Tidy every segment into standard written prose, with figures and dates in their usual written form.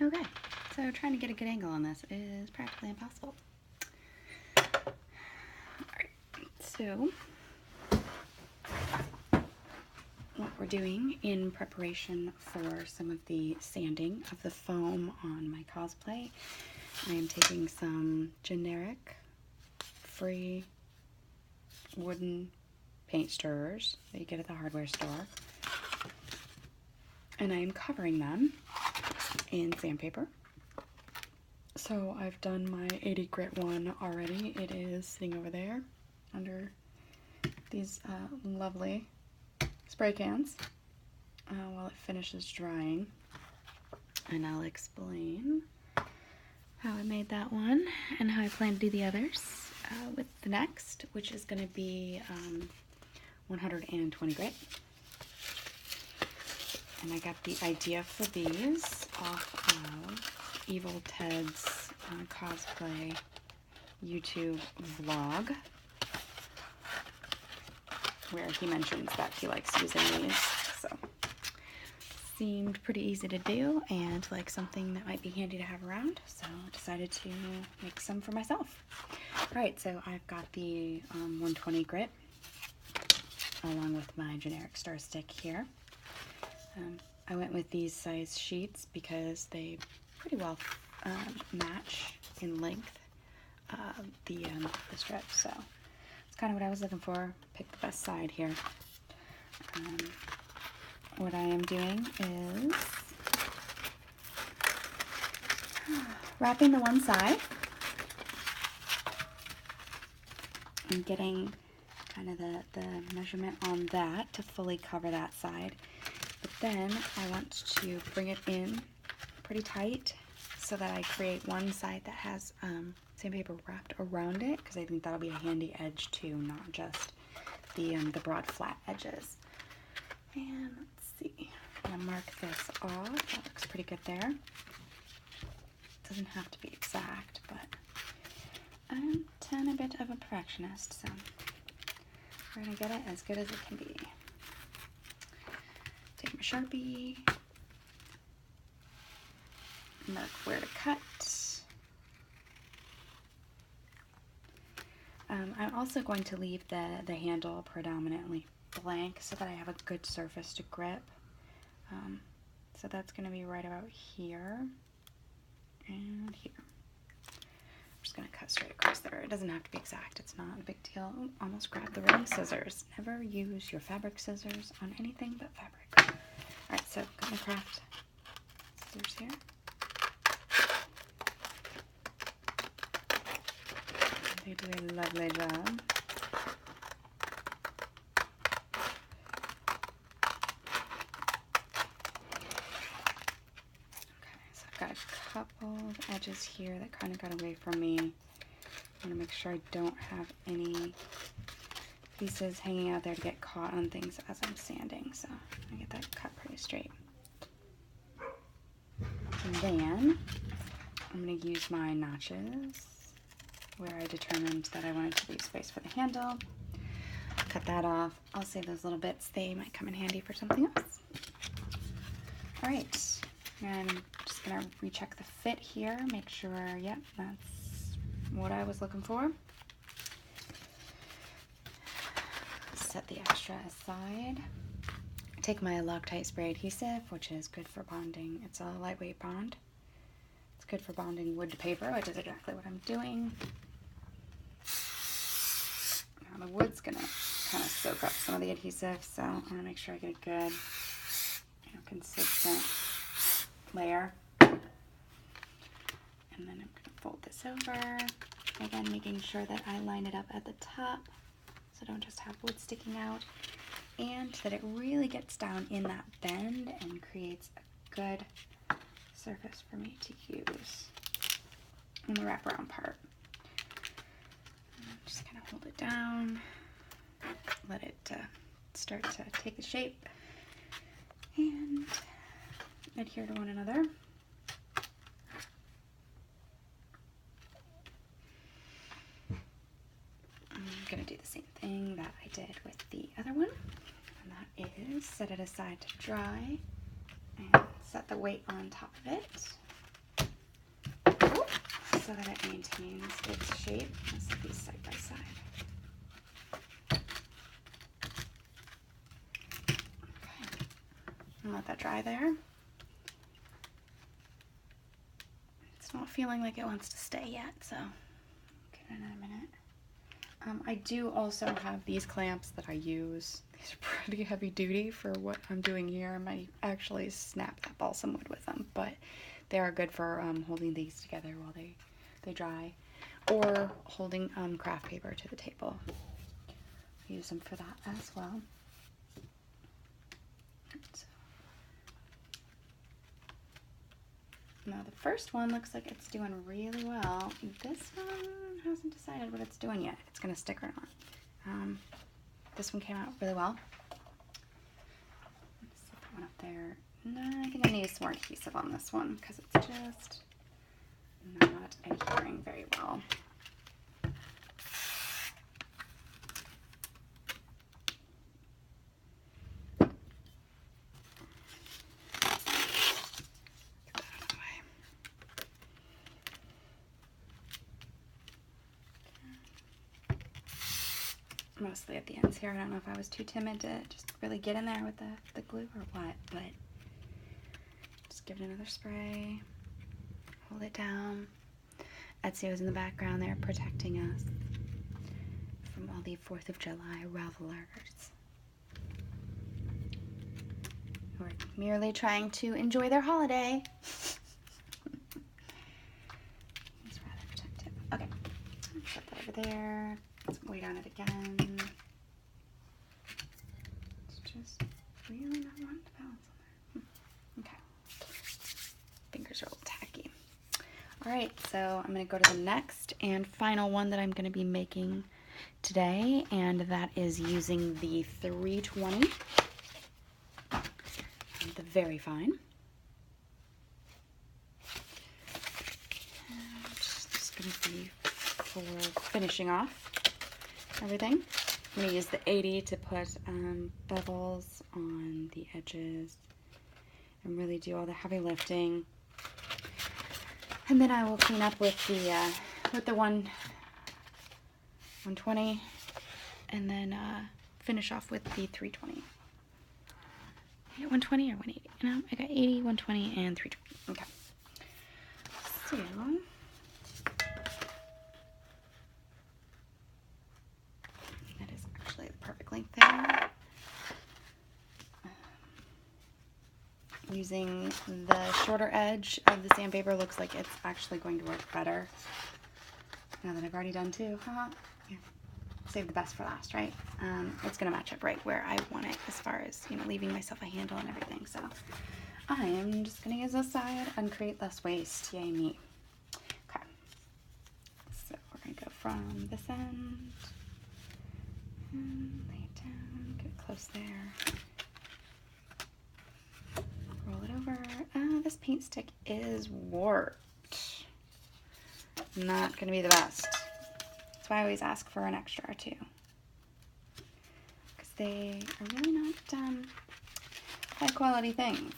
Okay, so trying to get a good angle on this is practically impossible. Alright, so what we're doing in preparation for some of the sanding of the foam on my cosplay, I am taking some generic free wooden paint stirrers that you get at the hardware store, and I am covering them in sandpaper. So I've done my 80 grit one already. It is sitting over there under these lovely spray cans while it finishes drying, and I'll explain how I made that one and how I plan to do the others with the next, which is going to be 120 grit. And I got the idea for these off of Evil Ted's cosplay YouTube vlog, where he mentions that he likes using these. So seemed pretty easy to do and like something that might be handy to have around, so I decided to make some for myself. Alright, so I've got the 120 grit along with my generic star stick here. I went with these size sheets because they pretty well match in length the strip, so it's kind of what I was looking for. Pick the best side here. What I am doing is wrapping the one side and getting kind of the measurement on that to fully cover that side. But then I want to bring it in pretty tight so that I create one side that has sandpaper wrapped around it, because I think that'll be a handy edge too, not just the broad flat edges. And let's see, I'm gonna mark this off. That looks pretty good there. It doesn't have to be exact, but I'm a bit of a perfectionist, so we're gonna get it as good as it can be. Take my Sharpie, mark where to cut. I'm also going to leave the handle predominantly blank so that I have a good surface to grip. So that's going to be right about here and here. I'm just going to cut straight across there. It doesn't have to be exact. It's not a big deal. Ooh, almost grabbed the wrong scissors. Never use your fabric scissors on anything but fabric. Alright, so got my craft scissors here. They do a lovely job. Got a couple of edges here that kind of got away from me. I want to make sure I don't have any pieces hanging out there to get caught on things as I'm sanding, so I get that cut pretty straight. And then I'm going to use my notches where I determined that I wanted to leave space for the handle. Cut that off. I'll save those little bits. They might come in handy for something else. Alright. And I'm just going to recheck the fit here, make sure, yep, that's what I was looking for. Set the extra aside. Take my Loctite spray adhesive, which is good for bonding. It's a lightweight bond. It's good for bonding wood to paper, which is exactly what I'm doing. Now the wood's going to kind of soak up some of the adhesive, so I'm going to make sure I get a good, consistent layer. And then I'm going to fold this over, again making sure that I line it up at the top so I don't just have wood sticking out, and that it really gets down in that bend and creates a good surface for me to use in the wraparound part. Just kind of hold it down, let it start to take the shape and adhere to one another. I'm going to do the same thing that I did with the other one, and that is set it aside to dry and set the weight on top of it. so that it maintains its shape. Let's set these side by side. Okay, and let that dry there. It's not feeling like it wants to stay yet, so get it in a minute. I do also have these clamps that I use. These are pretty heavy duty for what I'm doing here. I might actually snap that balsam wood with them, but they are good for holding these together while they dry, or holding craft paper to the table. Use them for that as well. So, now the first one looks like it's doing really well. This one hasn't decided what it's doing yet. It's gonna stick or not. This one came out really well. Let's set that one up there. No, I think I need some more adhesive on this one because it's just not adhering very well. Mostly at the ends here. I don't know if I was too timid to just really get in there with the glue or what, but just give it another spray, hold it down. Etsy was in the background there protecting us from all the 4th of July revelers who are merely trying to enjoy their holiday. It's rather protective. Okay, set that over there. Let's weight on it again. It's just really not wanting to balance on there. Okay. Fingers are a little tacky. Alright, so I'm going to go to the next and final one that I'm going to be making today, and that is using the 320. The Very Fine. And just going to be for finishing off everything. I'm going to use the 80 to put bevels on the edges and really do all the heavy lifting. And then I will clean up with the 120 and then finish off with the 320. I got 120 or 180? No, I got 80, 120, and 320. Okay. So perfect length there. Using the shorter edge of the sandpaper looks like it's actually going to work better. Now that I've already done two, yeah. Save the best for last, right? It's gonna match up right where I want it as far as, you know, leaving myself a handle and everything. So I am just gonna use this side and create less waste. Yay me. Okay. So we're gonna go from this end. And lay it down, get it close there. Roll it over. This paint stick is warped. Not gonna be the best. That's why I always ask for an extra or two. Because they are really not high quality things.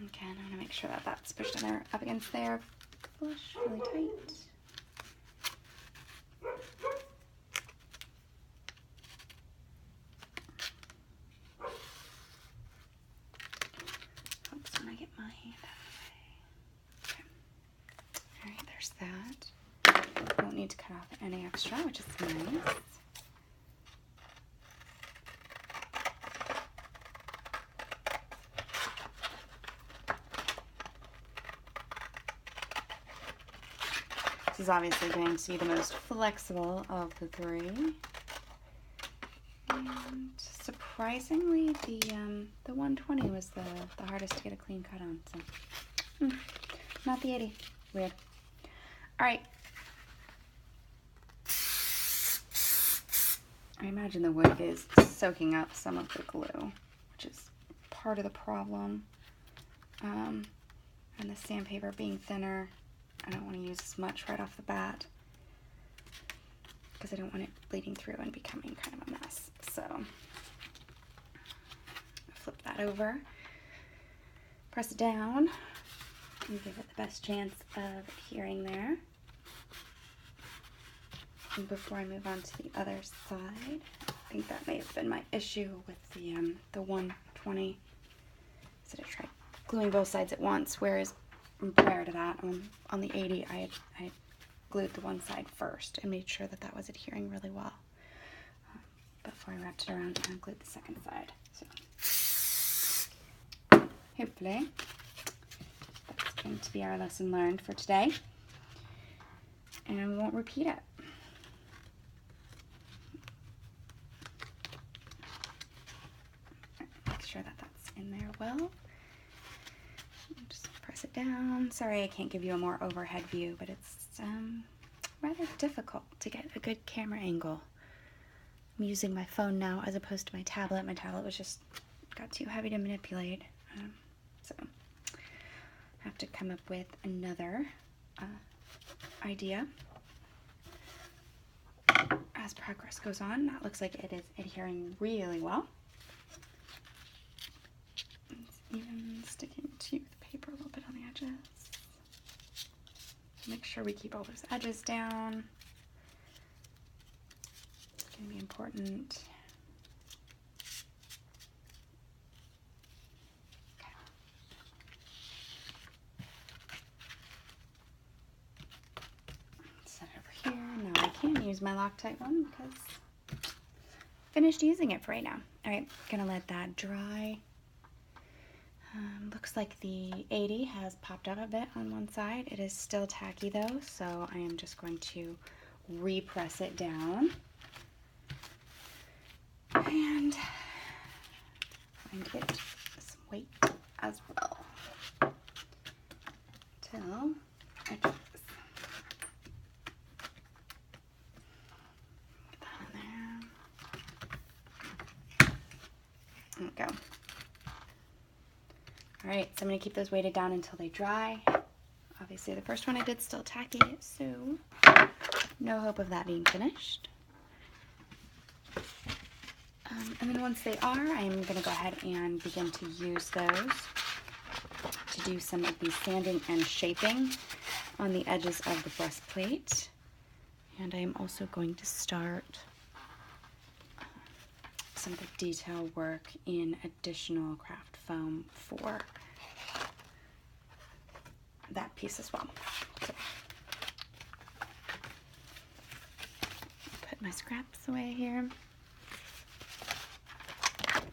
Okay, and I'm gonna make sure that that's pushed in there, up against there, flush, really tight. Oops, when I get my hand out of the way. Okay. All right, there's that. Don't need to cut off any extra, which is nice. This is obviously going to be the most flexible of the three. And surprisingly, the 120 was the hardest to get a clean cut on. So, not the 80. Weird. All right. I imagine the wood is soaking up some of the glue, which is part of the problem. And the sandpaper being thinner, I don't want to use as much right off the bat. because I don't want it bleeding through and becoming kind of a mess. So flip that over, press it down, and give it the best chance of adhering there. And before I move on to the other side, I think that may have been my issue with the 120. So I tried gluing both sides at once, whereas prior to that, on the 80, I had glued the one side first and made sure that that was adhering really well. Before I wrapped it around and glued the second side. So hopefully that's going to be our lesson learned for today, and we won't repeat it. Make sure that that's in there well. Just press it down. Sorry I can't give you a more overhead view, but it's rather difficult to get a good camera angle. I'm using my phone now as opposed to my tablet. My tablet was just got too heavy to manipulate. So I have to come up with another idea. As progress goes on, that looks like it is adhering really well. It's even sticking to the paper a little bit on the edges. Make sure we keep all those edges down. It's going to be important. Okay. Set it over here. Now I can use my Loctite one because I finished using it for right now. All right, gonna let that dry. Looks like the 80 has popped out a bit on one side. It is still tacky though, so I am just going to repress it down and find it some weight as well till it does. Get that in there. There we go. Alright, so I'm going to keep those weighted down until they dry. Obviously the first one I did still tacky, so no hope of that being finished. And then once they are, I'm going to go ahead and begin to use those to do some of the sanding and shaping on the edges of the breastplate. And I'm also going to start some of the detail work in additional craft foam for that piece as well. So, put my scraps away here. Okay.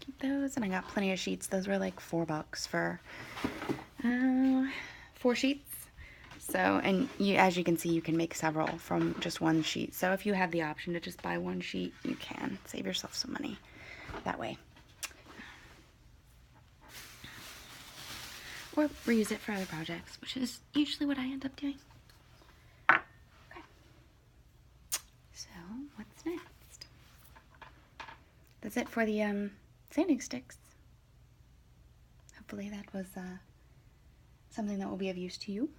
Keep those, and I got plenty of sheets. Those were like $4 for 4 sheets. So, and as you can see, you can make several from just one sheet. So if you have the option to just buy one sheet, you can save yourself some money that way. Or reuse it for other projects, which is usually what I end up doing. Okay. So, what's next? That's it for the sanding sticks. Hopefully that was something that will be of use to you.